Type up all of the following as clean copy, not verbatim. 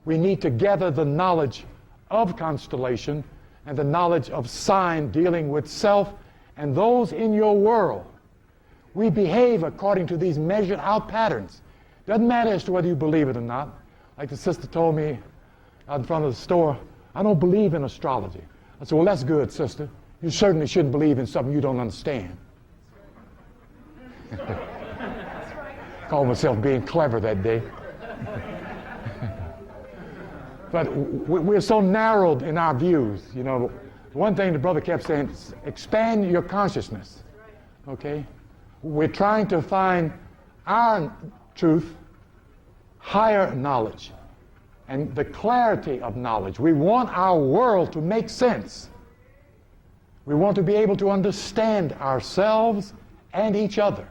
We need to gather the knowledge of constellation and the knowledge of sign dealing with self and those in your world. We behave according to these measured out patterns. Doesn't matter as to whether you believe it or not. Like the sister told me out in front of the store, I don't believe in astrology. I said, well, that's good, sister. You certainly shouldn't believe in something you don't understand. Called myself being clever that day. But we're so narrowed in our views. You know, one thing the brother kept saying, expand your consciousness. Okay? We're trying to find our truth, higher knowledge, and the clarity of knowledge. We want our world to make sense. We want to be able to understand ourselves and each other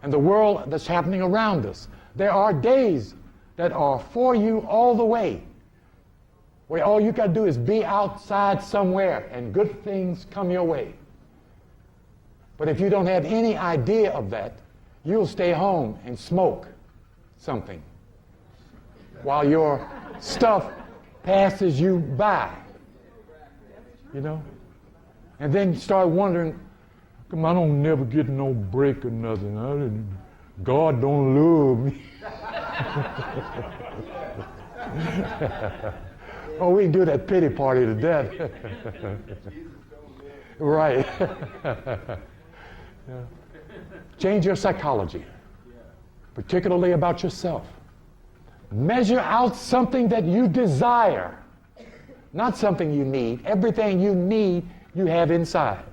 and the world that's happening around us. There are days that are for you all the way, where all you got to do is be outside somewhere and good things come your way. But if you don't have any idea of that, you'll stay home and smoke something while your stuff passes you by, you know? And then you start wondering, come on, I don't never get no break or nothing. God don't love me. Oh, we can do that pity party to death. Right. Yeah. Change your psychology, particularly about yourself. Measure out something that you desire, not something you need. Everything you need, you have inside.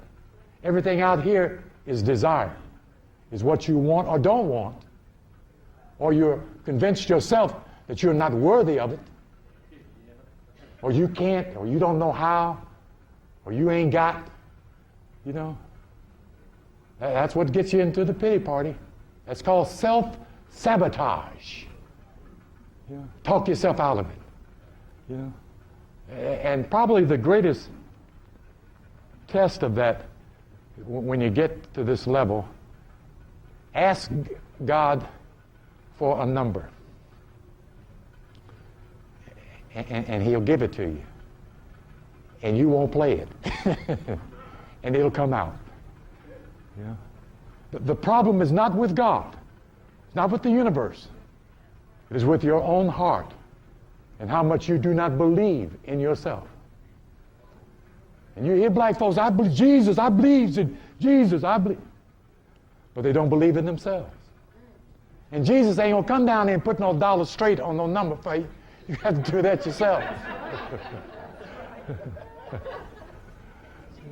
Everything out here is desire, is what you want or don't want. Or you're convinced yourself that you're not worthy of it, or you can't, or you don't know how, or you ain't got, you know. That's what gets you into the pity party. That's called self-sabotage. You know, talk yourself out of it. You know, and probably the greatest test of that, when you get to this level, ask God for a number, and He'll give it to you, and you won't play it, and it'll come out. Yeah. The problem is not with God. It's not with the universe. It is with your own heart and how much you do not believe in yourself. And you hear black folks, I believe Jesus, I believe in Jesus, I believe. But they don't believe in themselves. And Jesus ain't gonna come down there and put no dollar straight on no number for you. You have to do that yourself.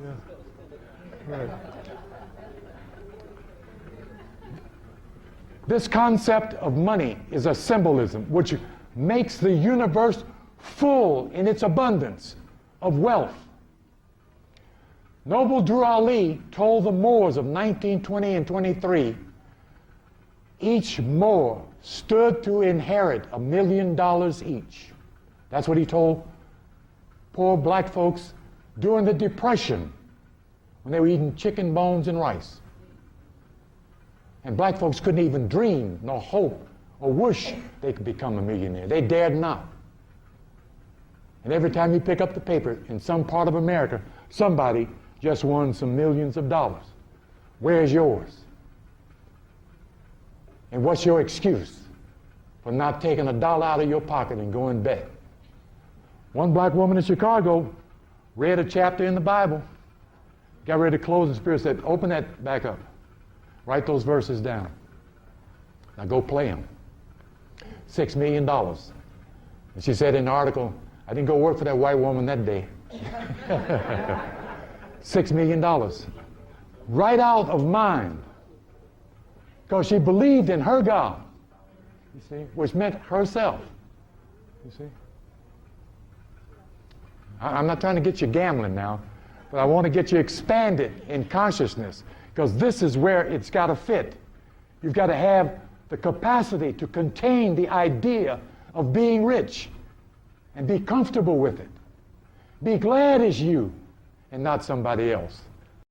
Yeah. Right. This concept of money is a symbolism which makes the universe full in its abundance of wealth. Noble Drew Ali told the Moors of 1920 and 23, each Moor stood to inherit $1 million each. That's what he told poor black folks during the Depression when they were eating chicken bones and rice. And black folks couldn't even dream, nor hope, or wish they could become a millionaire. They dared not. And every time you pick up the paper in some part of America, somebody just won some millions of dollars. Where's yours? And what's your excuse for not taking $1 out of your pocket and going bet? One black woman in Chicago read a chapter in the Bible, got ready to close, and the Spirit said, open that back up. Write those verses down. Now go play them. $6 million. And she said in the article, I didn't go work for that white woman that day. $6 million. Right out of mind. Because she believed in her God, you see, which meant herself. You see? I'm not trying to get you gambling now, but I want to get you expanded in consciousness, because this is where it's got to fit. You've got to have the capacity to contain the idea of being rich and be comfortable with it. Be glad as you and not somebody else.